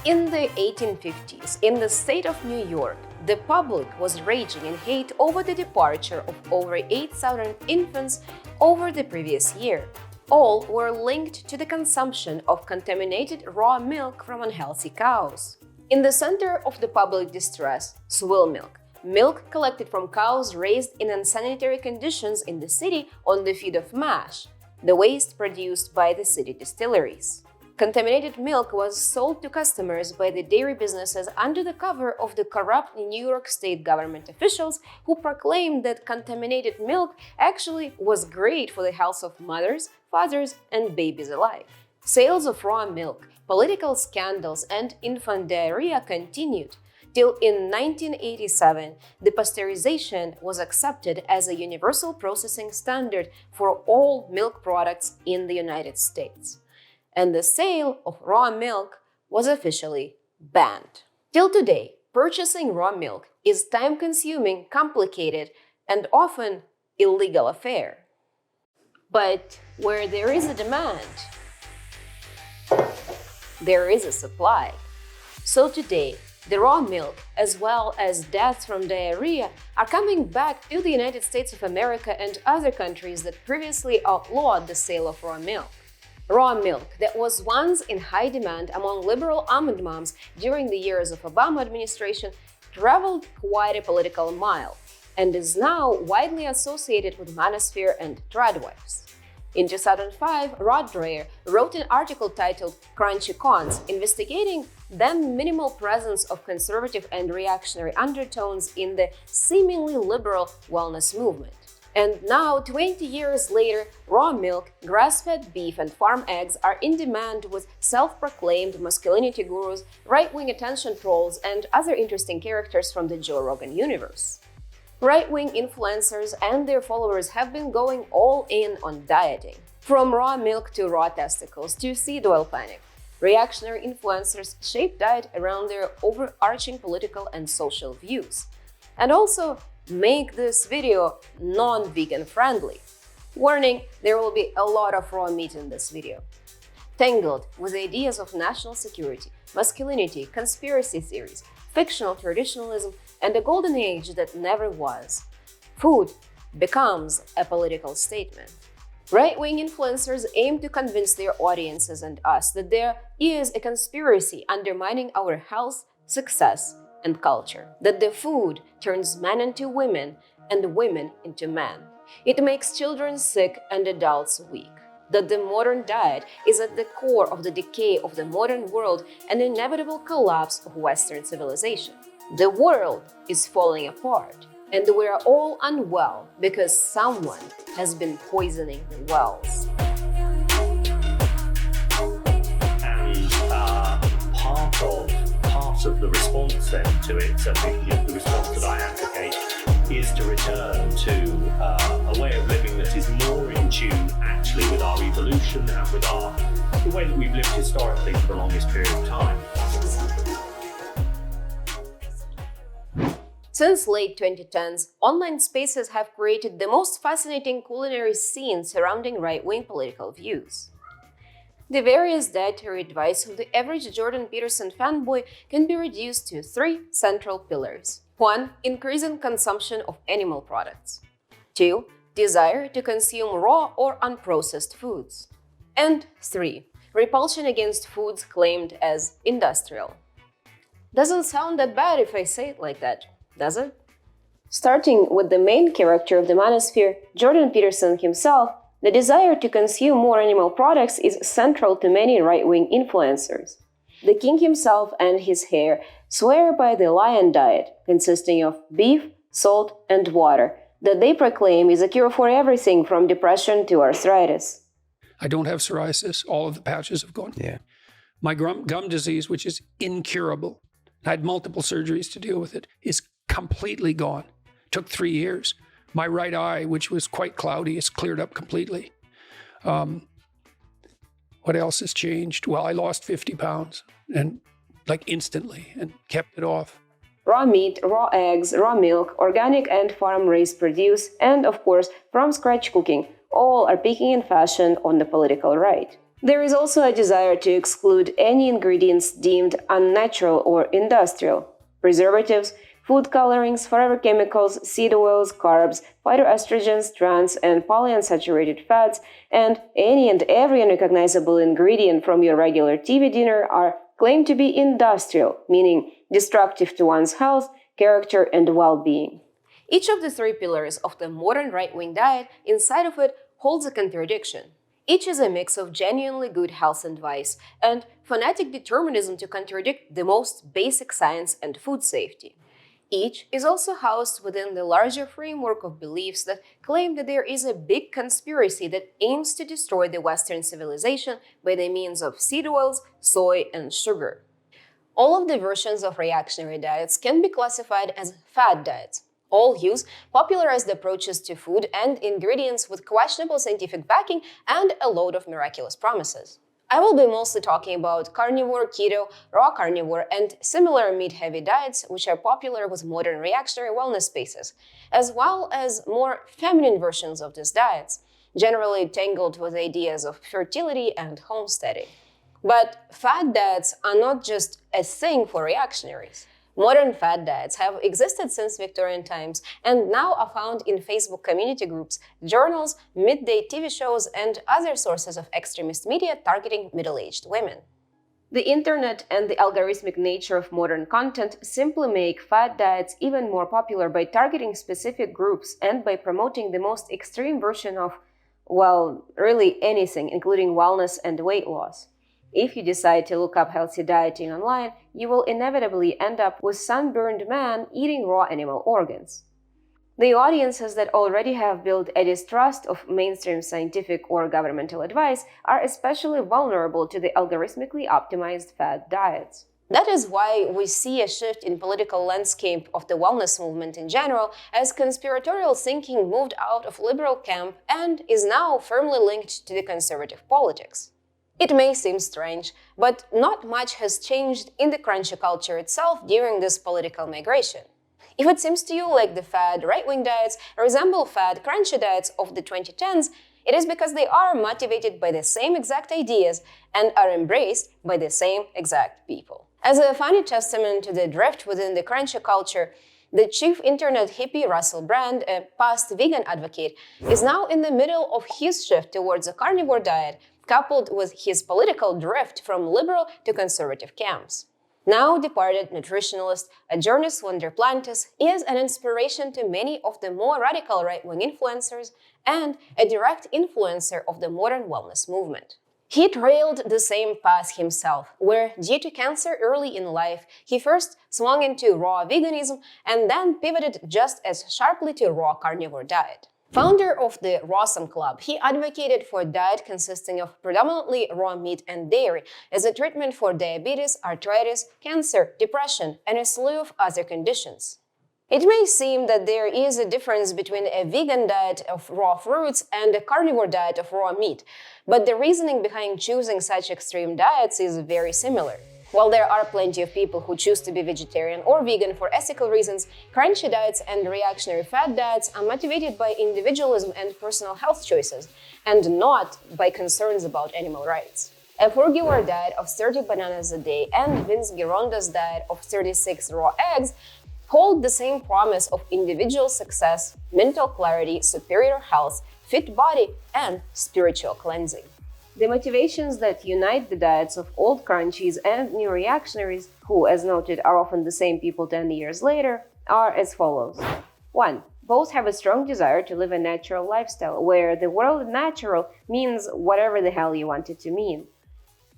In the 1850s, in the state of New York, the public was raging in hate over the departure of over 8,000 infants over the previous year. All were linked to the consumption of contaminated raw milk from unhealthy cows. In the center of the public distress, swill milk, milk collected from cows raised in unsanitary conditions in the city on the feed of mash, the waste produced by the city distilleries. Contaminated milk was sold to customers by the dairy businesses under the cover of the corrupt New York State government officials who proclaimed that contaminated milk actually was great for the health of mothers, fathers, and babies alike. Sales of raw milk, political scandals, and infant diarrhea continued, till in 1987 the pasteurization was accepted as a universal processing standard for all milk products in the United States. And the sale of raw milk was officially banned. Till today, purchasing raw milk is time-consuming, complicated, and often illegal affair. But where there is a demand, there is a supply. So today, the raw milk, as well as deaths from diarrhea, are coming back to the United States of America and other countries that previously outlawed the sale of raw milk. Raw milk that was once in high demand among liberal almond moms during the years of Obama administration traveled quite a political mile and is now widely associated with manosphere and tradwives. In 2005, Rod Dreher wrote an article titled Crunchy Cons, investigating the minimal presence of conservative and reactionary undertones in the seemingly liberal wellness movement. And now, 20 years later, raw milk, grass-fed beef, and farm eggs are in demand with self-proclaimed masculinity gurus, right-wing attention trolls, and other interesting characters from the Joe Rogan universe. Right-wing influencers and their followers have been going all in on dieting. From raw milk to raw testicles to seed oil panic, reactionary influencers shape diet around their overarching political and social views. And also, make this video non-vegan friendly. Warning, there will be a lot of raw meat in this video. Tangled with ideas of national security, masculinity, conspiracy theories, fictional traditionalism, and a golden age that never was, food becomes a political statement. Right-wing influencers aim to convince their audiences and us that there is a conspiracy undermining our health, success, and culture, that the food turns men into women and women into men. It makes children sick and adults weak, that the modern diet is at the core of the decay of the modern world and inevitable collapse of Western civilization. The world is falling apart, and we are all unwell because someone has been poisoning the wells. And part of the response then to it, so the response that I advocate, is to return to a way of living that is more in tune actually with our evolution and with the way that we've lived historically for the longest period of time. Since late 2010s, online spaces have created the most fascinating culinary scene surrounding right-wing political views. The various dietary advice of the average Jordan Peterson fanboy can be reduced to 3 central pillars. 1. Increasing consumption of animal products. 2. Desire to consume raw or unprocessed foods. And 3. Repulsion against foods claimed as industrial. Doesn't sound that bad if I say it like that, does it? Starting with the main character of the manosphere, Jordan Peterson himself, the desire to consume more animal products is central to many right-wing influencers. The king himself and his heir swear by the lion diet, consisting of beef, salt, and water, that they proclaim is a cure for everything from depression to arthritis. I don't have psoriasis. All of the patches have gone. Yeah. My gum disease, which is incurable, I had multiple surgeries to deal with it, is completely gone. Took 3 years. My right eye, which was quite cloudy, is cleared up completely. What else has changed? Well, I lost 50 pounds and instantly and kept it off. Raw meat, raw eggs, raw milk, organic and farm-raised produce, and of course, from-scratch cooking, all are peaking in fashion on the political right. There is also a desire to exclude any ingredients deemed unnatural or industrial: preservatives, food colorings, forever chemicals, seed oils, carbs, phytoestrogens, trans and polyunsaturated fats, and any and every unrecognizable ingredient from your regular TV dinner are claimed to be industrial, meaning destructive to one's health, character, and well-being. Each of the three pillars of the modern right-wing diet inside of it holds a contradiction. Each is a mix of genuinely good health advice and fanatic determinism to contradict the most basic science and food safety. Each is also housed within the larger framework of beliefs that claim that there is a big conspiracy that aims to destroy the Western civilization by the means of seed oils, soy, and sugar. All of the versions of reactionary diets can be classified as fad diets. All use popularized approaches to food and ingredients with questionable scientific backing and a load of miraculous promises. I will be mostly talking about carnivore, keto, raw carnivore, and similar meat-heavy diets which are popular with modern reactionary wellness spaces, as well as more feminine versions of these diets, generally tangled with ideas of fertility and homesteading. But fad diets are not just a thing for reactionaries. Modern fad diets have existed since Victorian times and now are found in Facebook community groups, journals, midday TV shows, and other sources of extremist media targeting middle-aged women. The internet and the algorithmic nature of modern content simply make fad diets even more popular by targeting specific groups and by promoting the most extreme version of, well, really anything, including wellness and weight loss. If you decide to look up healthy dieting online, you will inevitably end up with sunburned man eating raw animal organs. The audiences that already have built a distrust of mainstream scientific or governmental advice are especially vulnerable to the algorithmically optimized fad diets. That is why we see a shift in political landscape of the wellness movement in general, as conspiratorial thinking moved out of liberal camp and is now firmly linked to the conservative politics. It may seem strange, but not much has changed in the crunchy culture itself during this political migration. If it seems to you like the fad right-wing diets resemble fad crunchy diets of the 2010s, it is because they are motivated by the same exact ideas and are embraced by the same exact people. As a funny testament to the drift within the crunchy culture, the chief internet hippie Russell Brand, a past vegan advocate, is now in the middle of his shift towards a carnivore diet, coupled with his political drift from liberal to conservative camps. Now departed nutritionalist Adjournis Wonderplantis is an inspiration to many of the more radical right-wing influencers and a direct influencer of the modern wellness movement. He trailed the same path himself, where due to cancer early in life, he first swung into raw veganism and then pivoted just as sharply to a raw carnivore diet. Founder of the Rawsome Club, he advocated for a diet consisting of predominantly raw meat and dairy as a treatment for diabetes, arthritis, cancer, depression, and a slew of other conditions. It may seem that there is a difference between a vegan diet of raw fruits and a carnivore diet of raw meat, but the reasoning behind choosing such extreme diets is very similar. While there are plenty of people who choose to be vegetarian or vegan for ethical reasons, crunchy diets and reactionary fad diets are motivated by individualism and personal health choices, and not by concerns about animal rights. A frugivore diet of 30 bananas a day and Vince Gironda's diet of 36 raw eggs hold the same promise of individual success, mental clarity, superior health, fit body, and spiritual cleansing. The motivations that unite the diets of old crunchies and new reactionaries, who, as noted, are often the same people 10 years later, are as follows. 1. Both have a strong desire to live a natural lifestyle, where the word natural means whatever the hell you want it to mean.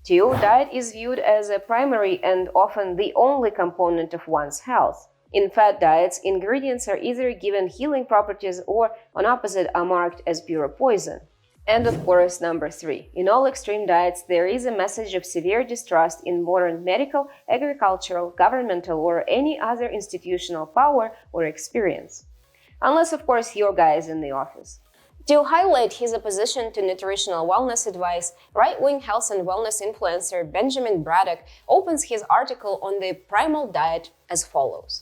2. Diet is viewed as a primary and often the only component of one's health. In fad diets, ingredients are either given healing properties or, on opposite, are marked as pure poison. And of course, number 3. In all extreme diets, there is a message of severe distrust in modern medical, agricultural, governmental, or any other institutional power or experience. Unless, of course, your guy is in the office. To highlight his opposition to nutritional wellness advice, right-wing health and wellness influencer Benjamin Braddock opens his article on the primal diet as follows.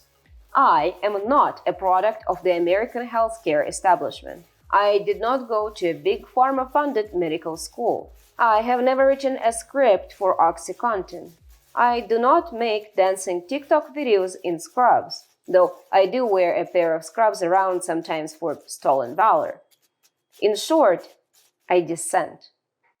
I am not a product of the American healthcare establishment. I did not go to a big pharma-funded medical school. I have never written a script for OxyContin. I do not make dancing TikTok videos in scrubs, though I do wear a pair of scrubs around sometimes for stolen valor. In short, I dissent.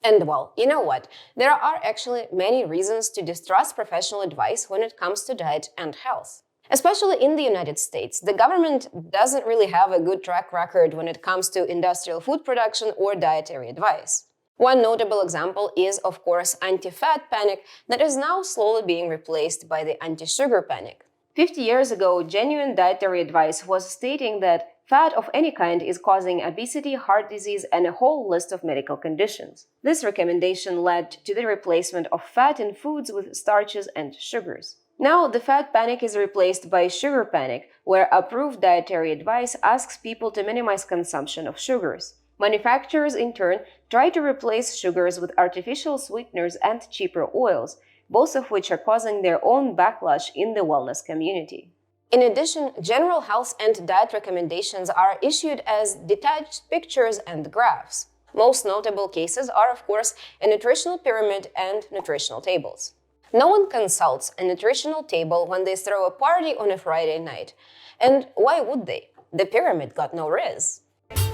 And well, you know what? There are actually many reasons to distrust professional advice when it comes to diet and health. Especially in the United States, the government doesn't really have a good track record when it comes to industrial food production or dietary advice. One notable example is, of course, anti-fat panic that is now slowly being replaced by the anti-sugar panic. 50 years ago, genuine dietary advice was stating that fat of any kind is causing obesity, heart disease, and a whole list of medical conditions. This recommendation led to the replacement of fat in foods with starches and sugars. Now, the fat panic is replaced by sugar panic, where approved dietary advice asks people to minimize consumption of sugars. Manufacturers, in turn, try to replace sugars with artificial sweeteners and cheaper oils, both of which are causing their own backlash in the wellness community. In addition, general health and diet recommendations are issued as detached pictures and graphs. Most notable cases are, of course, a nutritional pyramid and nutritional tables. No one consults a nutritional table when they throw a party on a Friday night. And why would they? The pyramid got no riz.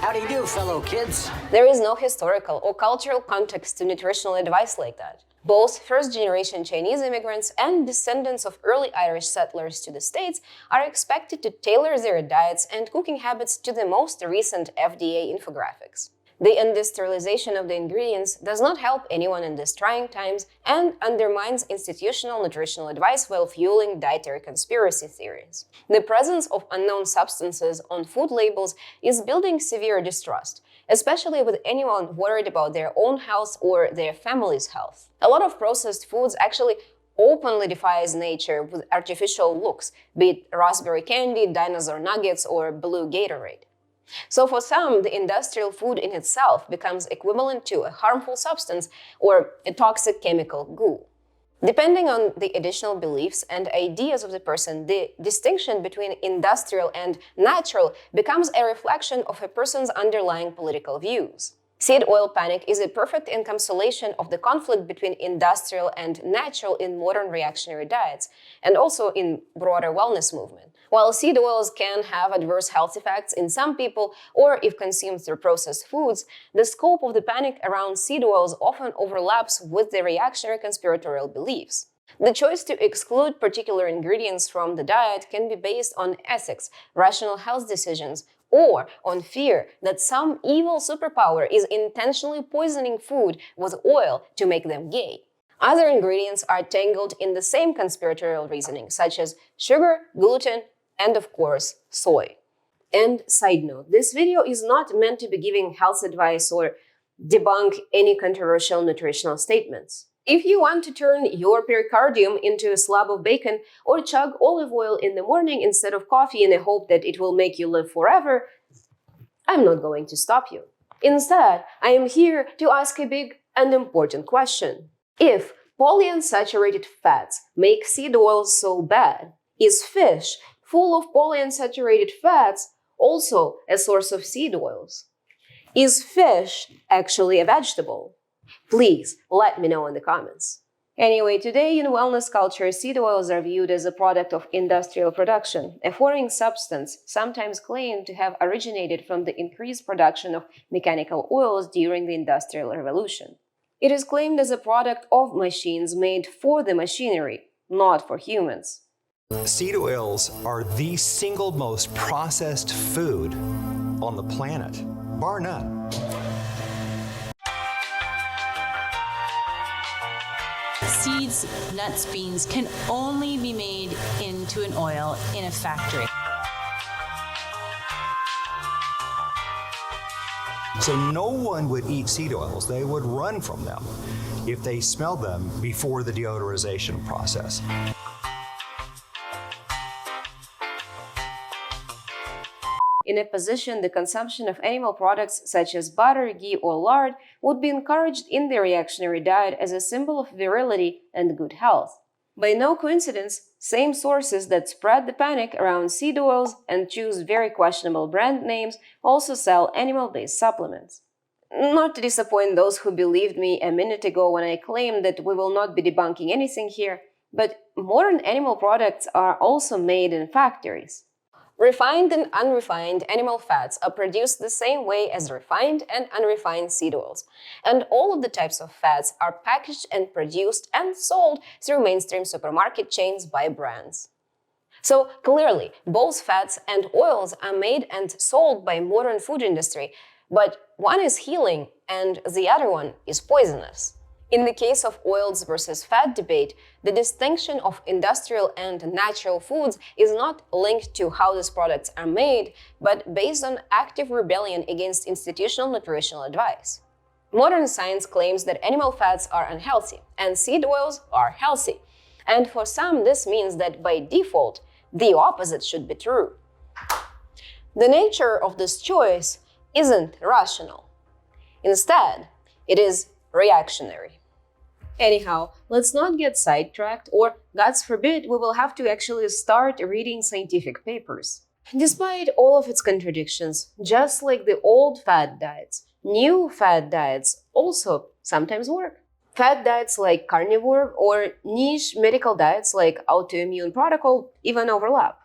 How do you do, fellow kids? There is no historical or cultural context to nutritional advice like that. Both first-generation Chinese immigrants and descendants of early Irish settlers to the States are expected to tailor their diets and cooking habits to the most recent FDA infographics. The industrialization of the ingredients does not help anyone in these trying times and undermines institutional nutritional advice while fueling dietary conspiracy theories. The presence of unknown substances on food labels is building severe distrust, especially with anyone worried about their own health or their family's health. A lot of processed foods actually openly defies nature with artificial looks, be it raspberry candy, dinosaur nuggets, or blue Gatorade. So for some, the industrial food in itself becomes equivalent to a harmful substance or a toxic chemical goo. Depending on the additional beliefs and ideas of the person, the distinction between industrial and natural becomes a reflection of a person's underlying political views. Seed oil panic is a perfect encapsulation of the conflict between industrial and natural in modern reactionary diets, and also in broader wellness movement. While seed oils can have adverse health effects in some people, or if consumed through processed foods, the scope of the panic around seed oils often overlaps with the reactionary conspiratorial beliefs. The choice to exclude particular ingredients from the diet can be based on ethics, rational health decisions, or on fear that some evil superpower is intentionally poisoning food with oil to make them gay. Other ingredients are tangled in the same conspiratorial reasoning, such as sugar, gluten, and of course, soy. And side note, this video is not meant to be giving health advice or debunk any controversial nutritional statements. If you want to turn your pericardium into a slab of bacon or chug olive oil in the morning instead of coffee in the hope that it will make you live forever, I'm not going to stop you. Instead, I am here to ask a big and important question. If polyunsaturated fats make seed oils so bad, is fish full of polyunsaturated fats also a source of seed oils? Is fish actually a vegetable? Please let me know in the comments. Anyway, today in wellness culture, seed oils are viewed as a product of industrial production, a foreign substance sometimes claimed to have originated from the increased production of mechanical oils during the Industrial Revolution. It is claimed as a product of machines made for the machinery, not for humans. Seed oils are the single most processed food on the planet, bar none. Seeds, nuts, beans can only be made into an oil in a factory. So no one would eat seed oils. They would run from them if they smelled them before the deodorization process. In opposition, the consumption of animal products such as butter, ghee, or lard would be encouraged in the reactionary diet as a symbol of virility and good health. By no coincidence, same sources that spread the panic around seed oils and choose very questionable brand names also sell animal-based supplements. Not to disappoint those who believed me a minute ago when I claimed that we will not be debunking anything here, but modern animal products are also made in factories. Refined and unrefined animal fats are produced the same way as refined and unrefined seed oils, and all of the types of fats are packaged and produced and sold through mainstream supermarket chains by brands. So clearly, both fats and oils are made and sold by modern food industry, but one is healing and the other one is poisonous. In the case of oils versus fat debate, the distinction of industrial and natural foods is not linked to how these products are made, but based on active rebellion against institutional nutritional advice. Modern science claims that animal fats are unhealthy and seed oils are healthy. And for some, this means that by default, the opposite should be true. The nature of this choice isn't rational. Instead, it is reactionary. Anyhow, let's not get sidetracked, or, God forbid, we will have to actually start reading scientific papers. Despite all of its contradictions, just like the old fad diets, new fad diets also sometimes work. Fad diets like carnivore or niche medical diets like autoimmune protocol even overlap.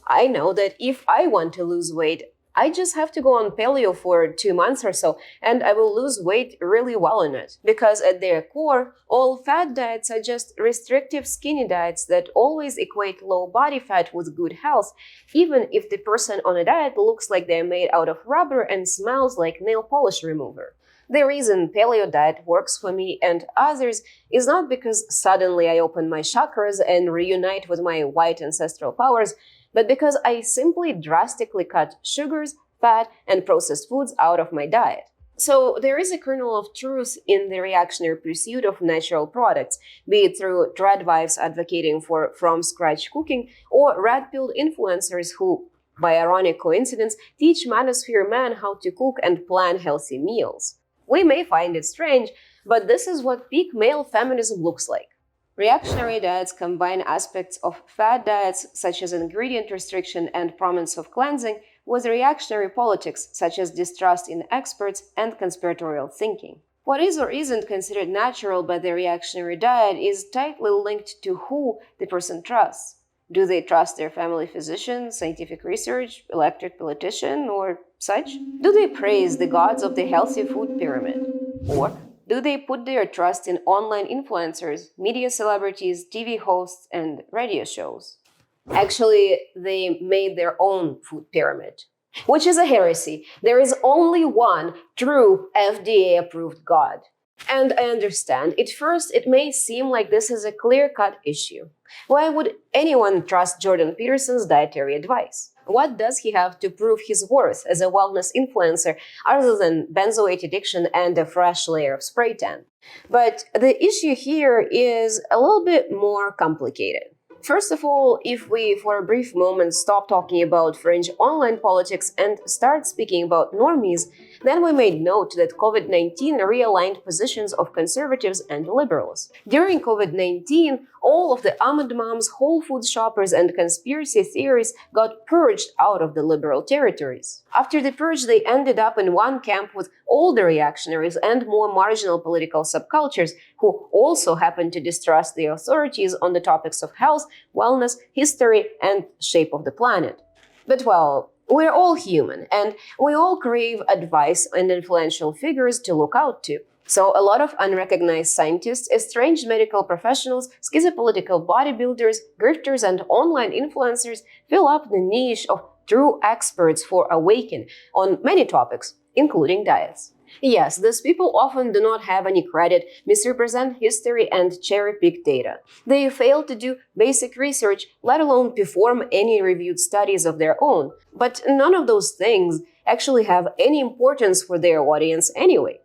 I know that if I want to lose weight, I just have to go on paleo for 2 months or so, and I will lose weight really well in it. Because at their core, all fad diets are just restrictive skinny diets that always equate low body fat with good health, even if the person on a diet looks like they're made out of rubber and smells like nail polish remover. The reason paleo diet works for me and others is not because suddenly I open my chakras and reunite with my white ancestral powers, but because I simply drastically cut sugars, fat, and processed foods out of my diet. So there is a kernel of truth in the reactionary pursuit of natural products, be it through trad wives advocating for from-scratch cooking or red-pilled influencers who, by ironic coincidence, teach manosphere men how to cook and plan healthy meals. We may find it strange, but this is what peak male feminism looks like. Reactionary diets combine aspects of fad diets, such as ingredient restriction and promise of cleansing, with reactionary politics, such as distrust in experts and conspiratorial thinking. What is or isn't considered natural by the reactionary diet is tightly linked to who the person trusts. Do they trust their family physician, scientific research, elected politician, or such? Do they praise the gods of the healthy food pyramid? Or do they put their trust in online influencers, media celebrities, TV hosts, and radio shows? Actually, they made their own food pyramid, which is a heresy. There is only one true FDA-approved God. And I understand, at first it may seem like this is a clear-cut issue. Why would anyone trust Jordan Peterson's dietary advice? What does he have to prove his worth as a wellness influencer other than benzoate addiction and a fresh layer of spray tan? But the issue here is a little bit more complicated. First of all, if we for a brief moment stop talking about fringe online politics and start speaking about normies, then we may note that COVID-19 realigned positions of conservatives and liberals. During COVID-19, all of the almond moms, Whole Foods shoppers, and conspiracy theories got purged out of the liberal territories. After the purge, they ended up in one camp with all the reactionaries and more marginal political subcultures who also happened to distrust the authorities on the topics of health, wellness, history, and shape of the planet. But well, we're all human, and we all crave advice and influential figures to look out to. So a lot of unrecognized scientists, estranged medical professionals, schizopolitical bodybuilders, grifters, and online influencers fill up the niche of true experts for Awaken on many topics, including diets. Yes, these people often do not have any credit, misrepresent history, and cherry-pick data. They fail to do basic research, let alone perform any reviewed studies of their own. But none of those things actually have any importance for their audience anyway.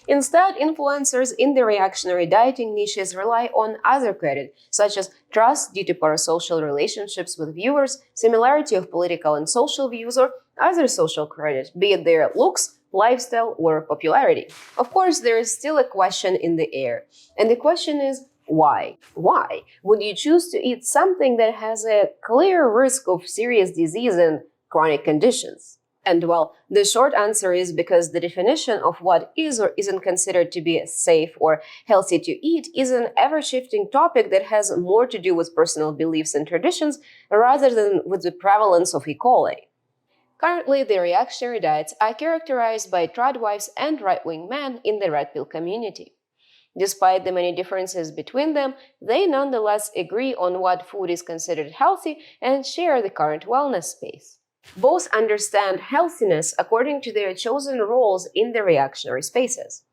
Instead, influencers in the reactionary dieting niches rely on other credit, such as trust due to parasocial relationships with viewers, similarity of political and social views, or other social credit, be it their looks, lifestyle, or popularity. Of course, there is still a question in the air, and the question is, why? Why would you choose to eat something that has a clear risk of serious disease and chronic conditions? And well, the short answer is because the definition of what is or isn't considered to be safe or healthy to eat is an ever-shifting topic that has more to do with personal beliefs and traditions rather than with the prevalence of E. coli. Currently, the reactionary diets are characterized by tradwives and right-wing men in the red pill community. Despite the many differences between them, they nonetheless agree on what food is considered healthy and share the current wellness space. Both understand healthiness according to their chosen roles in the reactionary spaces.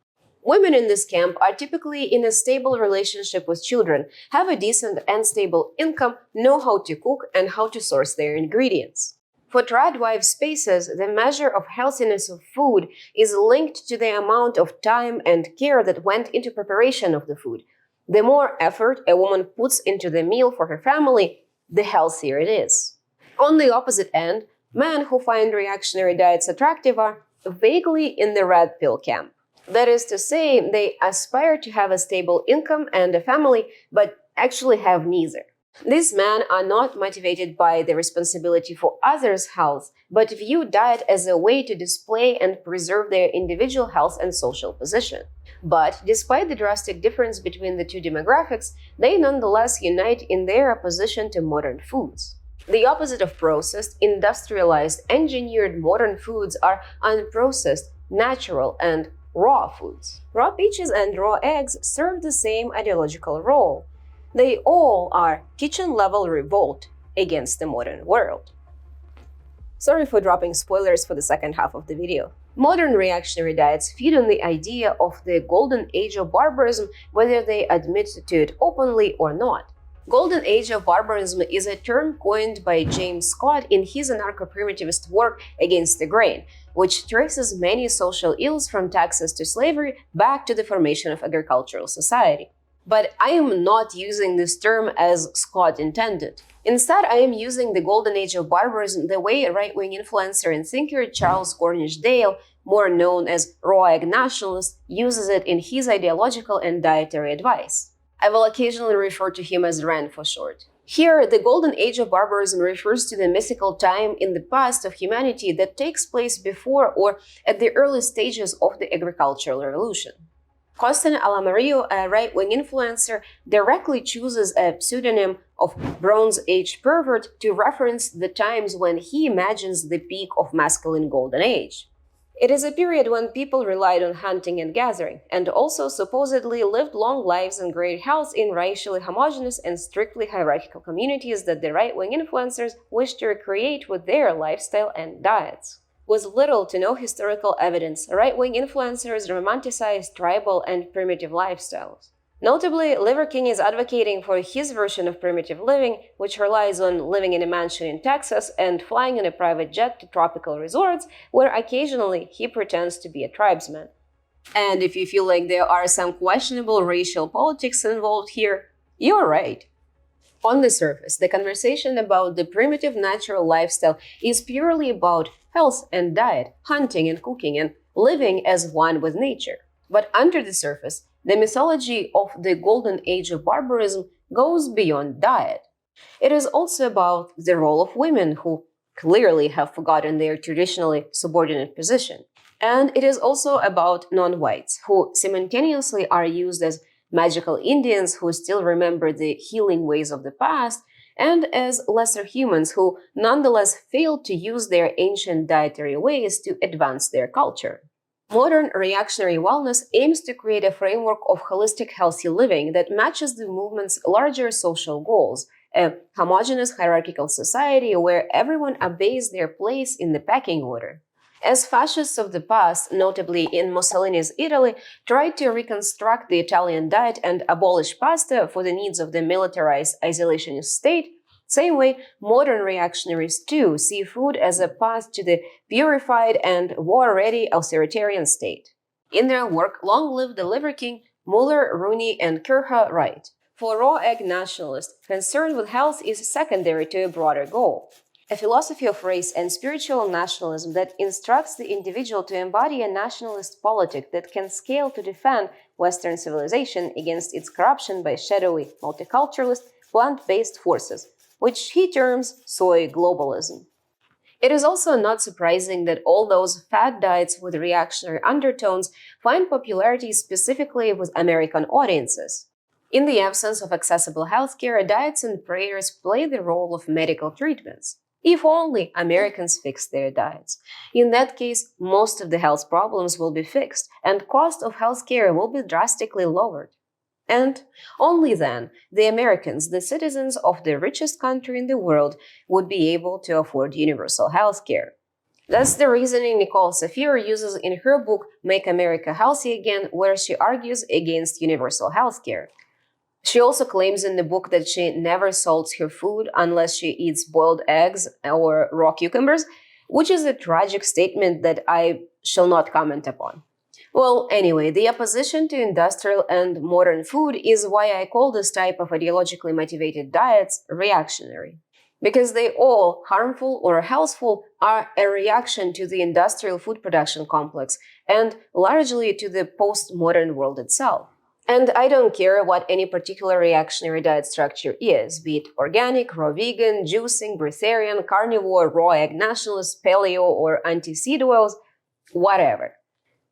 Women in this camp are typically in a stable relationship with children, have a decent and stable income, know how to cook, and how to source their ingredients. For tradwife spaces, the measure of healthiness of food is linked to the amount of time and care that went into preparation of the food. The more effort a woman puts into the meal for her family, the healthier it is. On the opposite end, men who find reactionary diets attractive are vaguely in the red pill camp. That is to say, they aspire to have a stable income and a family, but actually have neither. These men are not motivated by the responsibility for others' health, but view diet as a way to display and preserve their individual health and social position. But despite the drastic difference between the two demographics, they nonetheless unite in their opposition to modern foods. The opposite of processed, industrialized, engineered modern foods are unprocessed, natural, and raw foods. Raw peaches and raw eggs serve the same ideological role. They all are kitchen-level revolt against the modern world. Sorry for dropping spoilers for the second half of the video. Modern reactionary diets feed on the idea of the golden age of barbarism, whether they admit to it openly or not. Golden age of barbarism is a term coined by James Scott in his anarcho-primitivist work Against the Grain, which traces many social ills from taxes to slavery back to the formation of agricultural society. But I am not using this term as Scott intended. Instead, I am using the golden age of barbarism the way right-wing influencer and thinker Charles Cornish Dale, more known as Raw Egg Nationalist, uses it in his ideological and dietary advice. I will occasionally refer to him as Ren for short. Here, the golden age of barbarism refers to the mythical time in the past of humanity that takes place before or at the early stages of the agricultural revolution. Costin Alamario, a right-wing influencer, directly chooses a pseudonym of Bronze Age pervert to reference the times when he imagines the peak of masculine golden age. It is a period when people relied on hunting and gathering, and also supposedly lived long lives and great health in racially homogeneous and strictly hierarchical communities that the right-wing influencers wish to recreate with their lifestyle and diets. With little to no historical evidence, right-wing influencers romanticize tribal and primitive lifestyles. Notably, Liver King is advocating for his version of primitive living, which relies on living in a mansion in Texas and flying in a private jet to tropical resorts, where occasionally he pretends to be a tribesman. And if you feel like there are some questionable racial politics involved here, you're right. On the surface, the conversation about the primitive natural lifestyle is purely about health and diet, hunting and cooking, and living as one with nature. But under the surface, the mythology of the golden age of barbarism goes beyond diet. It is also about the role of women, who clearly have forgotten their traditionally subordinate position. And it is also about non-whites, who simultaneously are used as magical Indians who still remember the healing ways of the past, and as lesser humans who nonetheless failed to use their ancient dietary ways to advance their culture. Modern reactionary wellness aims to create a framework of holistic healthy living that matches the movement's larger social goals, a homogeneous hierarchical society where everyone obeys their place in the pecking order. As fascists of the past, notably in Mussolini's Italy, tried to reconstruct the Italian diet and abolish pasta for the needs of the militarized isolationist state, same way modern reactionaries too see food as a path to the purified and war-ready authoritarian state. In their work, Long Live the Liver King, Muller, Rooney, and Kirchhoff write, "For raw egg nationalists, concern with health is secondary to a broader goal. A philosophy of race and spiritual nationalism that instructs the individual to embody a nationalist politic that can scale to defend Western civilization against its corruption by shadowy, multiculturalist, plant-based forces, which he terms soy globalism." It is also not surprising that all those fad diets with reactionary undertones find popularity specifically with American audiences. In the absence of accessible healthcare, diets and prayers play the role of medical treatments. If only Americans fix their diets. In that case, most of the health problems will be fixed, and cost of healthcare will be drastically lowered. And only then, the Americans, the citizens of the richest country in the world, would be able to afford universal healthcare. That's the reasoning Nicole Safier uses in her book Make America Healthy Again, where she argues against universal healthcare. She also claims in the book that she never salts her food unless she eats boiled eggs or raw cucumbers, which is a tragic statement that I shall not comment upon. Well, anyway, the opposition to industrial and modern food is why I call this type of ideologically motivated diets reactionary. Because they all, harmful or healthful, are a reaction to the industrial food production complex and largely to the postmodern world itself. And I don't care what any particular reactionary diet structure is, be it organic, raw vegan, juicing, breatharian, carnivore, raw egg nationalist, paleo, or anti-seed oils, whatever.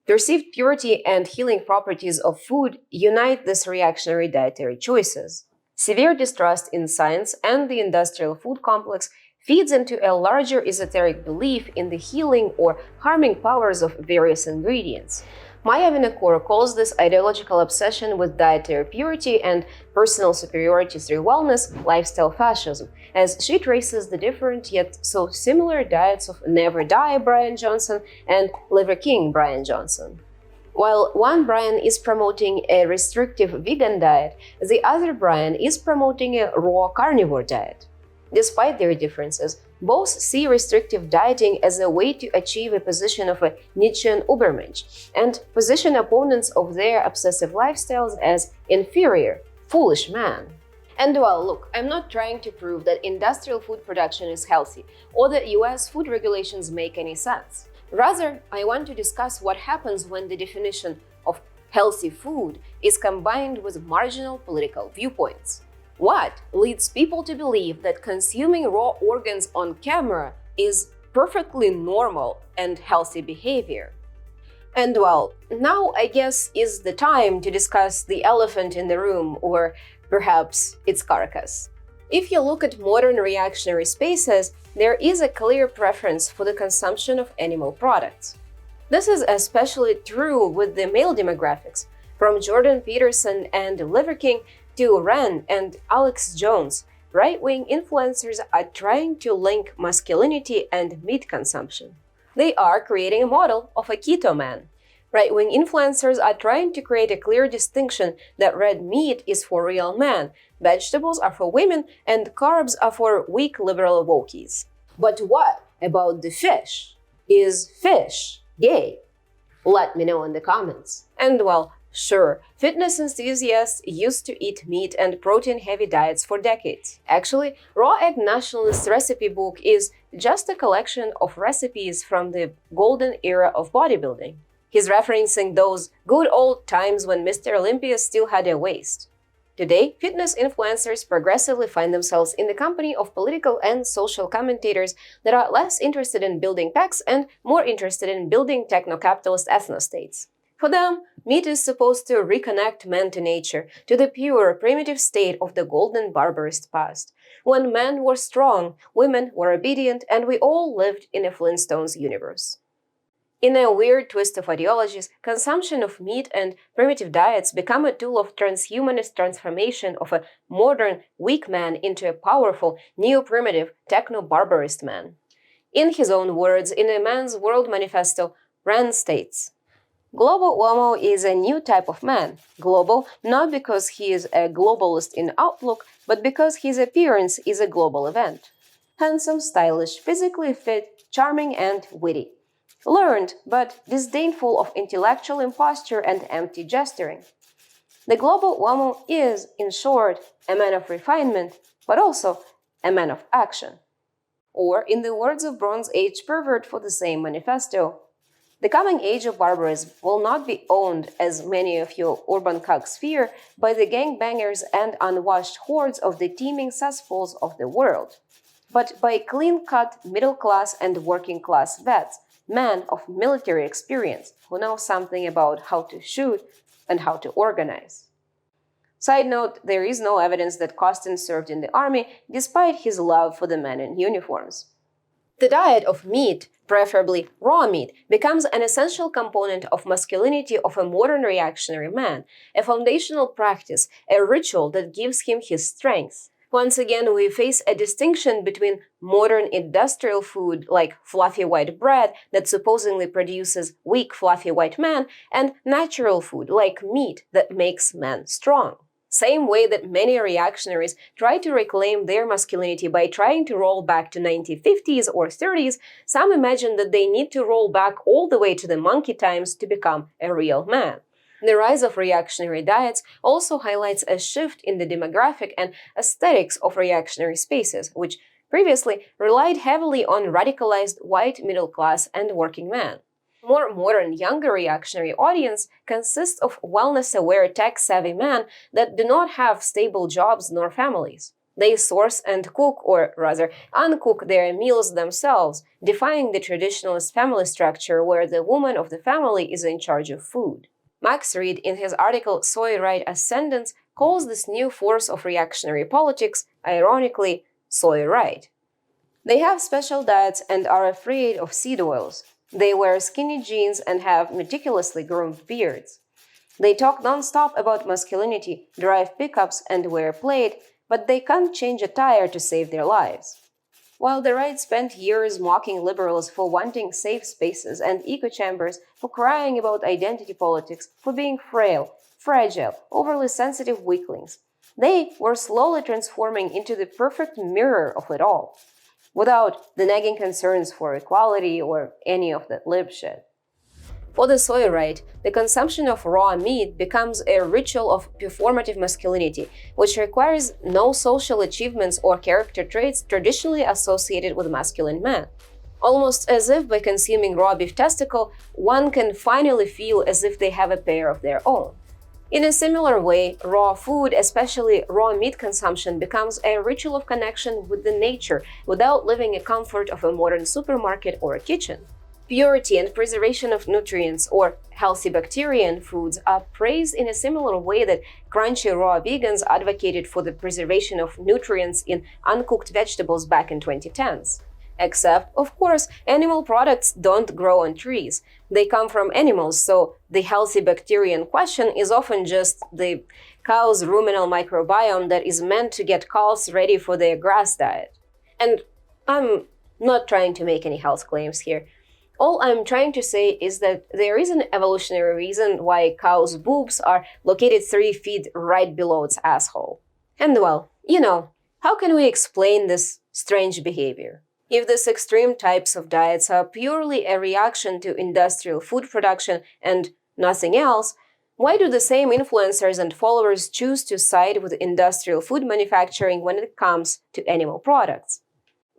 Perceived purity and healing properties of food unite these reactionary dietary choices. Severe distrust in science and the industrial food complex feeds into a larger esoteric belief in the healing or harming powers of various ingredients. Maya Vinacour calls this ideological obsession with dietary purity and personal superiority through wellness lifestyle fascism, as she traces the different yet so similar diets of Never Die Brian Johnson and Liver King Brian Johnson. While one Brian is promoting a restrictive vegan diet, the other Brian is promoting a raw carnivore diet. Despite their differences, both see restrictive dieting as a way to achieve a position of a Nietzschean Übermensch and position opponents of their obsessive lifestyles as inferior, foolish man. And well, look, I'm not trying to prove that industrial food production is healthy or that US food regulations make any sense. Rather, I want to discuss what happens when the definition of healthy food is combined with marginal political viewpoints. What leads people to believe that consuming raw organs on camera is perfectly normal and healthy behavior? And well, now I guess is the time to discuss the elephant in the room, or perhaps its carcass. If you look at modern reactionary spaces, there is a clear preference for the consumption of animal products. This is especially true with the male demographics, from Jordan Peterson and Liver King to Ren and Alex Jones. Right-wing influencers are trying to link masculinity and meat consumption. They are creating a model of a keto man. Right-wing influencers are trying to create a clear distinction that red meat is for real men, vegetables are for women, and carbs are for weak liberal wokies. But what about the fish? Is fish gay? Let me know in the comments. And well, sure, fitness enthusiasts used to eat meat and protein-heavy diets for decades. Actually, Raw Egg Nationalist recipe book is just a collection of recipes from the golden era of bodybuilding. He's referencing those good old times when Mr. Olympia still had a waist. Today, fitness influencers progressively find themselves in the company of political and social commentators that are less interested in building pecs and more interested in building techno-capitalist ethnostates. For them, meat is supposed to reconnect man to nature, to the pure, primitive state of the golden barbarist past, when men were strong, women were obedient, and we all lived in a Flintstones universe. In a weird twist of ideologies, consumption of meat and primitive diets become a tool of transhumanist transformation of a modern, weak man into a powerful, neo-primitive, techno-barbarist man. In his own words, in a Man's World manifesto, Rand states, "Global Homo is a new type of man, global not because he is a globalist in outlook, but because his appearance is a global event. Handsome, stylish, physically fit, charming and witty. Learned, but disdainful of intellectual imposture and empty gesturing. The global Homo is, in short, a man of refinement, but also a man of action." Or, in the words of Bronze Age pervert for the same manifesto, "The coming age of barbarism will not be owned, as many of you urban cucks fear, by the gangbangers and unwashed hordes of the teeming cesspools of the world. but by clean-cut middle-class and working-class vets, men of military experience who know something about how to shoot and how to organize. Side note, there is no evidence that Costin served in the army despite his love for the men in uniforms. The diet of meat, preferably raw meat, becomes an essential component of masculinity of a modern reactionary man, a foundational practice, a ritual that gives him his strength. Once again, we face a distinction between modern industrial food like fluffy white bread that supposedly produces weak fluffy white men and natural food like meat that makes men strong. Same way that many reactionaries try to reclaim their masculinity by trying to roll back to 1950s or 30s, some imagine that they need to roll back all the way to the monkey times to become a real man. The rise of reactionary diets also highlights a shift in the demographic and aesthetics of reactionary spaces, which previously relied heavily on radicalized white middle class and working men. More modern, younger reactionary audience consists of wellness-aware, tech-savvy men that do not have stable jobs nor families. They source and cook, or rather uncook their meals themselves, defying the traditionalist family structure where the woman of the family is in charge of food. Max Reed, in his article Soy Right Ascendance, calls this new force of reactionary politics, ironically, soy right. They have special diets and are afraid of seed oils. They wear skinny jeans and have meticulously groomed beards. They talk non-stop about masculinity, drive pickups, and wear plaid, but they can't change a tire to save their lives. While the right spent years mocking liberals for wanting safe spaces and echo chambers, for crying about identity politics, for being frail, fragile, overly sensitive weaklings, they were slowly transforming into the perfect mirror of it all, without the nagging concerns for equality or any of that lib shit. For the soy right, the consumption of raw meat becomes a ritual of performative masculinity, which requires no social achievements or character traits traditionally associated with masculine men. Almost as if by consuming raw beef testicle, one can finally feel as if they have a pair of their own. In a similar way, raw food, especially raw meat consumption, becomes a ritual of connection with the nature without living a comfort of a modern supermarket or a kitchen. Purity and preservation of nutrients or healthy bacteria in foods are praised in a similar way that crunchy raw vegans advocated for the preservation of nutrients in uncooked vegetables back in 2010s. Except, of course, animal products don't grow on trees. They come from animals, so the healthy bacteria in question is often just the cow's ruminal microbiome that is meant to get cows ready for their grass diet. And I'm not trying to make any health claims here. All I'm trying to say is that there is an evolutionary reason why cow's boobs are located 3 feet right below its asshole. And well, how can we explain this strange behavior? If these extreme types of diets are purely a reaction to industrial food production and nothing else, why do the same influencers and followers choose to side with industrial food manufacturing when it comes to animal products?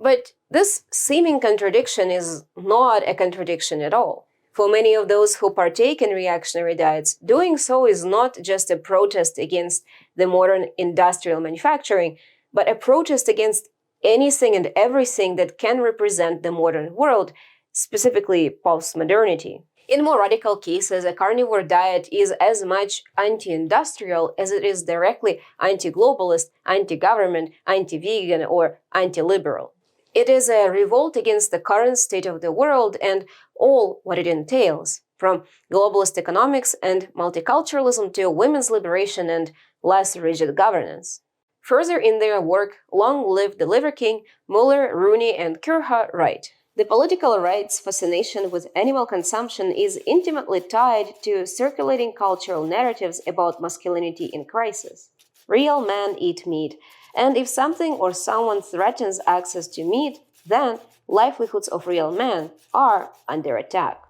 But this seeming contradiction is not a contradiction at all. For many of those who partake in reactionary diets, doing so is not just a protest against the modern industrial manufacturing, but a protest against anything and everything that can represent the modern world, specifically postmodernity. In more radical cases, a carnivore diet is as much anti-industrial as it is directly anti-globalist, anti-government, anti-vegan, or anti-liberal. It is a revolt against the current state of the world and all what it entails, from globalist economics and multiculturalism to women's liberation and less rigid governance. Further in their work, Long Live the Liver King, Muller, Rooney, and Kurha write, the political right's fascination with animal consumption is intimately tied to circulating cultural narratives about masculinity in crisis. Real men eat meat, and if something or someone threatens access to meat, then livelihoods of real men are under attack.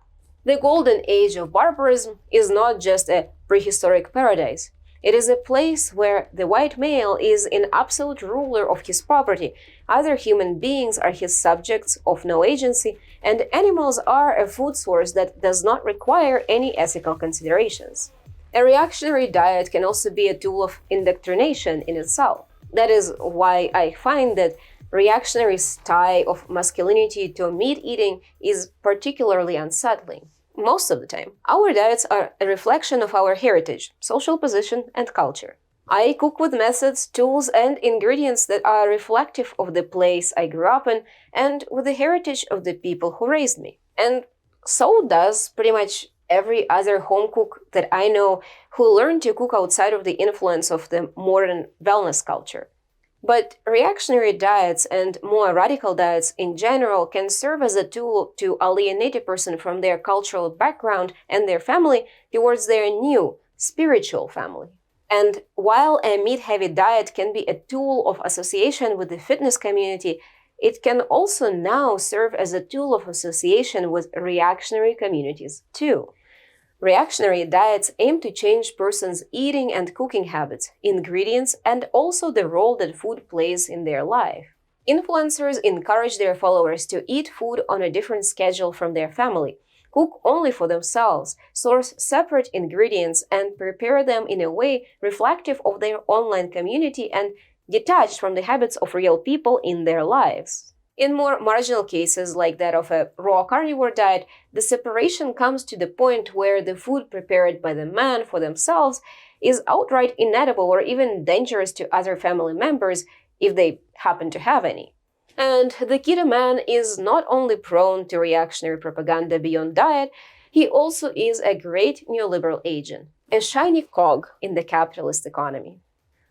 The golden age of barbarism is not just a prehistoric paradise. It is a place where the white male is in absolute ruler of his property, other human beings are his subjects of no agency, and animals are a food source that does not require any ethical considerations. A reactionary diet can also be a tool of indoctrination in itself. That is why I find that Reactionary's tie of masculinity to meat eating is particularly unsettling. Most of the time, our diets are a reflection of our heritage, social position, and culture. I cook with methods, tools, and ingredients that are reflective of the place I grew up in and with the heritage of the people who raised me. And so does pretty much every other home cook that I know who learned to cook outside of the influence of the modern wellness culture. But reactionary diets and more radical diets in general can serve as a tool to alienate a person from their cultural background and their family towards their new spiritual family. And while a meat-heavy diet can be a tool of association with the fitness community, it can also now serve as a tool of association with reactionary communities too. Reactionary diets aim to change persons' eating and cooking habits, ingredients, and also the role that food plays in their life. Influencers encourage their followers to eat food on a different schedule from their family, cook only for themselves, source separate ingredients, and prepare them in a way reflective of their online community and detached from the habits of real people in their lives. In more marginal cases, like that of a raw carnivore diet, the separation comes to the point where the food prepared by the man for themselves is outright inedible or even dangerous to other family members if they happen to have any. And the keto man is not only prone to reactionary propaganda beyond diet, he also is a great neoliberal agent, a shiny cog in the capitalist economy.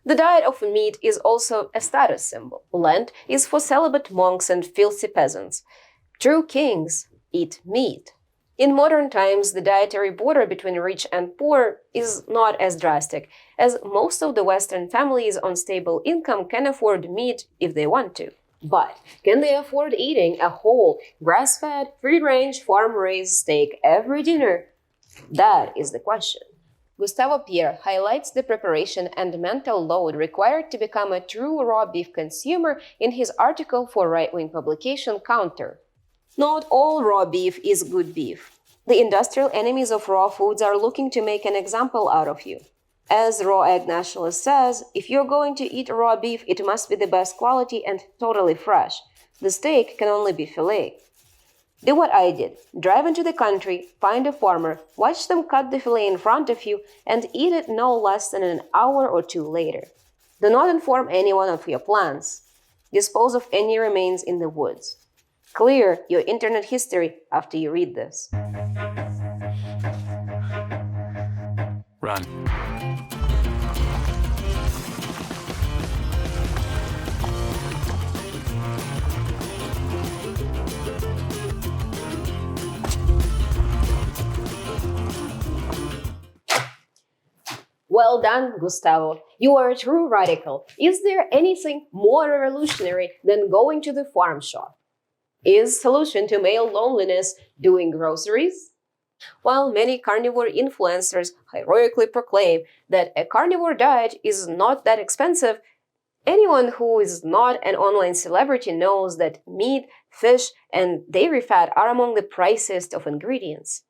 The diet of meat is also a status symbol. Lent is for celibate monks and filthy peasants. True kings eat meat. In modern times, the dietary border between rich and poor is not as drastic, as most of the Western families on stable income can afford meat if they want to. But can they afford eating a whole, grass-fed, free-range, farm-raised steak every dinner? That is the question. Gustavo Pierre highlights the preparation and mental load required to become a true raw beef consumer in his article for right-wing publication Counter. Not all raw beef is good beef. The industrial enemies of raw foods are looking to make an example out of you. As Raw Egg Nationalist says, if you're going to eat raw beef, it must be the best quality and totally fresh. The steak can only be filet. Do what I did. Drive into the country, find a farmer, watch them cut the fillet in front of you, and eat it no less than an hour or two later. Do not inform anyone of your plans. Dispose of any remains in the woods. Clear your internet history after you read this. Run. Well done, Gustavo. You are a true radical. Is there anything more revolutionary than going to the farm shop? Is solution to male loneliness doing groceries? While many carnivore influencers heroically proclaim that a carnivore diet is not that expensive, anyone who is not an online celebrity knows that meat, fish, and dairy fat are among the priciest of ingredients.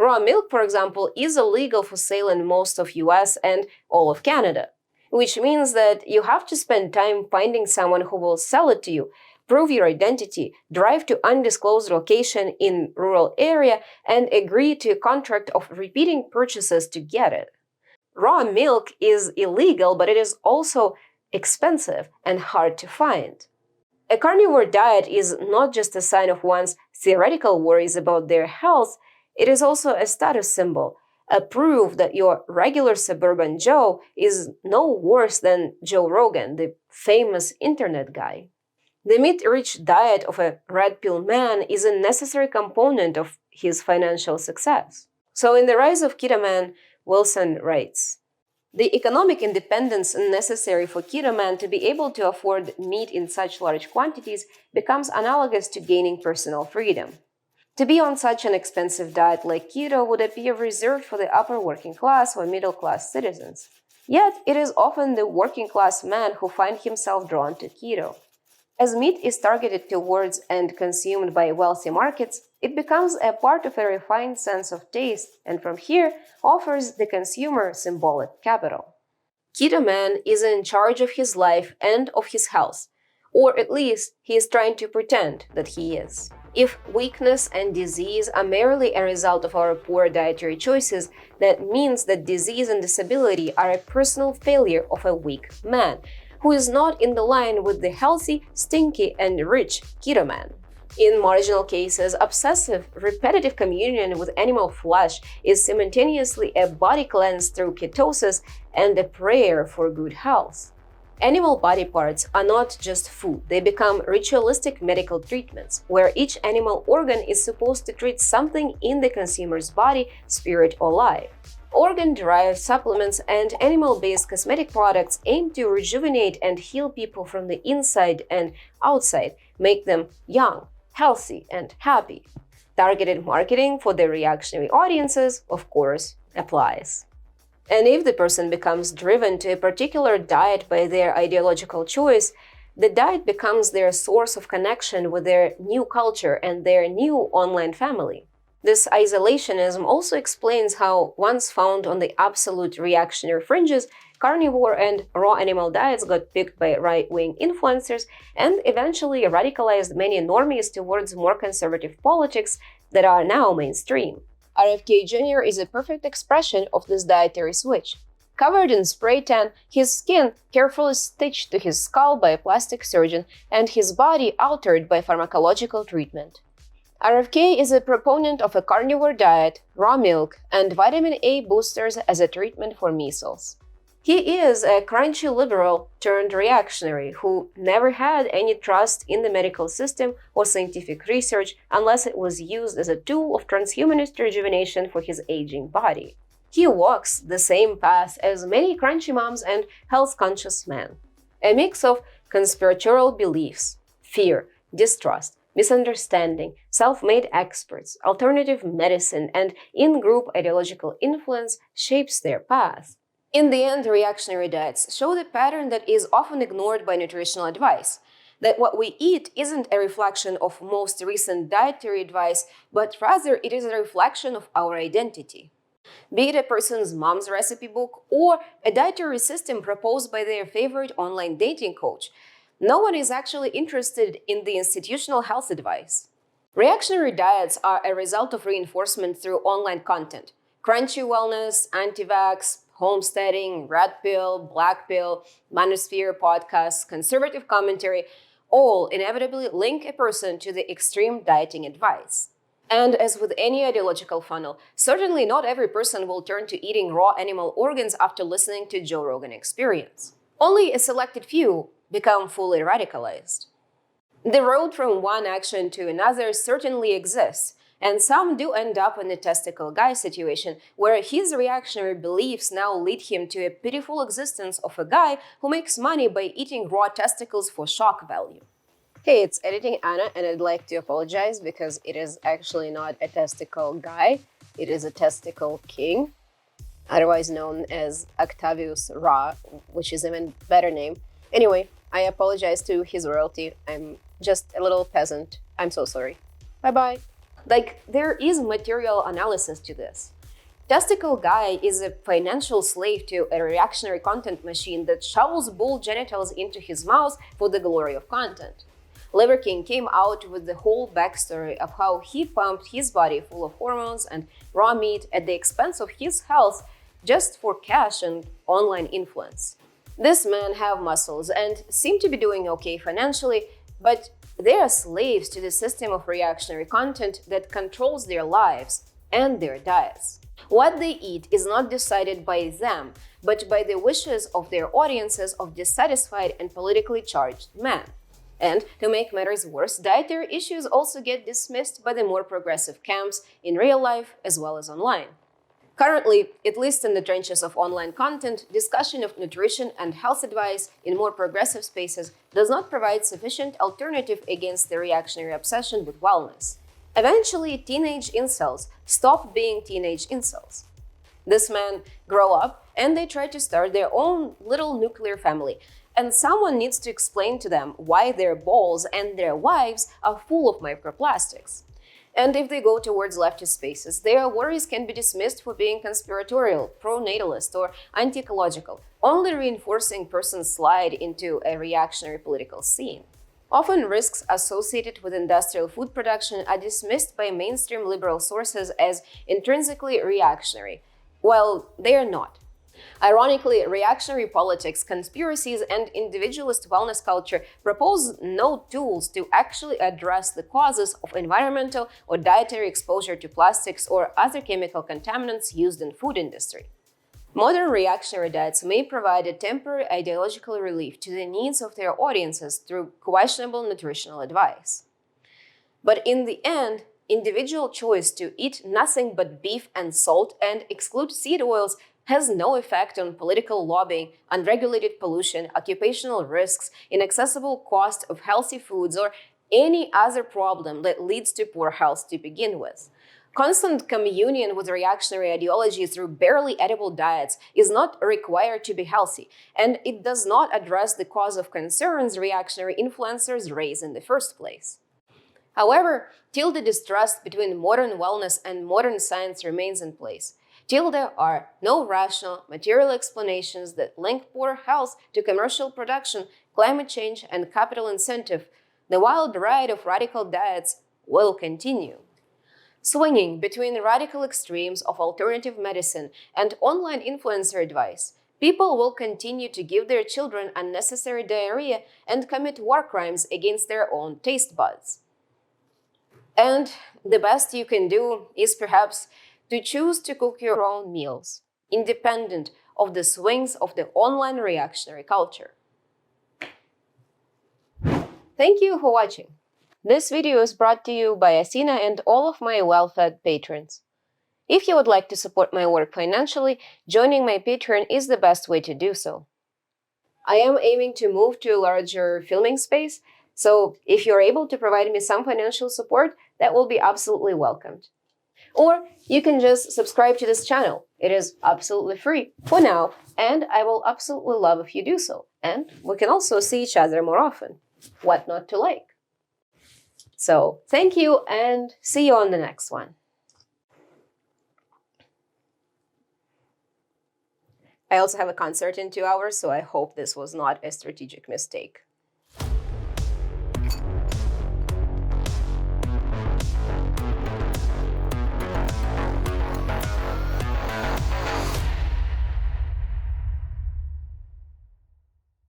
Raw milk, for example, is illegal for sale in most of US and all of Canada, which means that you have to spend time finding someone who will sell it to you, prove your identity, drive to undisclosed location in rural area, and agree to a contract of repeating purchases to get it. Raw milk is illegal, but it is also expensive and hard to find. A carnivore diet is not just a sign of one's theoretical worries about their health, it is also a status symbol, a proof that your regular suburban Joe is no worse than Joe Rogan, the famous internet guy. The meat-rich diet of a red pill man is a necessary component of his financial success. So in The Rise of Keto Man, Wilson writes, the economic independence necessary for keto man to be able to afford meat in such large quantities becomes analogous to gaining personal freedom. To be on such an expensive diet like keto would appear reserved for the upper working class or middle class citizens. Yet it is often the working class man who finds himself drawn to keto. As meat is targeted towards and consumed by wealthy markets, it becomes a part of a refined sense of taste and from here offers the consumer symbolic capital. Keto man is in charge of his life and of his health. Or at least he is trying to pretend that he is. If weakness and disease are merely a result of our poor dietary choices, that means that disease and disability are a personal failure of a weak man, who is not in the line with the healthy, stinky, and rich keto man. In marginal cases, obsessive, repetitive communion with animal flesh is simultaneously a body cleanse through ketosis and a prayer for good health. Animal body parts are not just food, they become ritualistic medical treatments, where each animal organ is supposed to treat something in the consumer's body, spirit, or life. Organ-derived supplements and animal-based cosmetic products aim to rejuvenate and heal people from the inside and outside, make them young, healthy, and happy. Targeted marketing for the reactionary audiences, of course, applies. And if the person becomes driven to a particular diet by their ideological choice, the diet becomes their source of connection with their new culture and their new online family. This isolationism also explains how, once found on the absolute reactionary fringes, carnivore and raw animal diets got picked by right-wing influencers and eventually radicalized many normies towards more conservative politics that are now mainstream. RFK Jr. is a perfect expression of this dietary switch. Covered in spray tan, his skin carefully stitched to his skull by a plastic surgeon, and his body altered by pharmacological treatment. RFK is a proponent of a carnivore diet, raw milk, and vitamin A boosters as a treatment for measles. He is a crunchy liberal turned reactionary who never had any trust in the medical system or scientific research unless it was used as a tool of transhumanist rejuvenation for his aging body. He walks the same path as many crunchy moms and health-conscious men. A mix of conspiratorial beliefs, fear, distrust, misunderstanding, self-made experts, alternative medicine, and in-group ideological influence shapes their path. In the end, reactionary diets show the pattern that is often ignored by nutritional advice, that what we eat isn't a reflection of most recent dietary advice, but rather it is a reflection of our identity. Be it a person's mom's recipe book or a dietary system proposed by their favorite online dating coach, no one is actually interested in the institutional health advice. Reactionary diets are a result of reinforcement through online content. Crunchy wellness, anti-vax, homesteading, red pill, black pill, manosphere podcasts, conservative commentary, all inevitably link a person to the extreme dieting advice. And as with any ideological funnel, certainly not every person will turn to eating raw animal organs after listening to Joe Rogan Experience. Only a selected few become fully radicalized. The road from one action to another certainly exists, and some do end up in a testicle guy situation where his reactionary beliefs now lead him to a pitiful existence of a guy who makes money by eating raw testicles for shock value. Hey, it's Editing Anna, and I'd like to apologize because it is actually not a testicle guy, it is a testicle king, otherwise known as Octavius Ra, which is an even better name. Anyway, I apologize to his royalty. I'm just a little peasant. I'm so sorry. Bye-bye. There is material analysis to this. Testicle Guy is a financial slave to a reactionary content machine that shovels bull genitals into his mouth for the glory of content. Liver King came out with the whole backstory of how he pumped his body full of hormones and raw meat at the expense of his health just for cash and online influence. This men have muscles and seem to be doing okay financially, but they are slaves to the system of reactionary content that controls their lives and their diets. What they eat is not decided by them, but by the wishes of their audiences of dissatisfied and politically charged men. And to make matters worse, dietary issues also get dismissed by the more progressive camps in real life as well as online. Currently, at least in the trenches of online content, discussion of nutrition and health advice in more progressive spaces does not provide sufficient alternative against the reactionary obsession with wellness. Eventually, teenage incels stop being teenage incels. These men grow up and they try to start their own little nuclear family, and someone needs to explain to them why their balls and their wives are full of microplastics. And if they go towards leftist spaces, their worries can be dismissed for being conspiratorial, pro-natalist, or anti-ecological, only reinforcing person's slide into a reactionary political scene. Often risks associated with industrial food production are dismissed by mainstream liberal sources as intrinsically reactionary, while they are not. Ironically, reactionary politics, conspiracies, and individualist wellness culture propose no tools to actually address the causes of environmental or dietary exposure to plastics or other chemical contaminants used in food industry. Modern reactionary diets may provide a temporary ideological relief to the needs of their audiences through questionable nutritional advice. But in the end, individual choice to eat nothing but beef and salt and exclude seed oils has no effect on political lobbying, unregulated pollution, occupational risks, inaccessible cost of healthy foods, or any other problem that leads to poor health to begin with. Constant communion with reactionary ideology through barely edible diets is not required to be healthy, and it does not address the cause of concerns reactionary influencers raise in the first place. However, till the distrust between modern wellness and modern science remains in place, till there are no rational, material explanations that link poor health to commercial production, climate change, and capital incentive, the wild ride of radical diets will continue. Swinging between the radical extremes of alternative medicine and online influencer advice, people will continue to give their children unnecessary diarrhea and commit war crimes against their own taste buds. And the best you can do is perhaps to choose to cook your own meals, independent of the swings of the online reactionary culture. Thank you for watching. This video is brought to you by Asina and all of my well-fed patrons. If you would like to support my work financially, joining my Patreon is the best way to do so. I am aiming to move to a larger filming space, so if you're able to provide me some financial support, that will be absolutely welcomed. Or you can just subscribe to this channel. It is absolutely free for now, and I will absolutely love if you do so. And we can also see each other more often. What not to like? So, thank you and see you on the next one. I also have a concert in 2 hours, so I hope this was not a strategic mistake.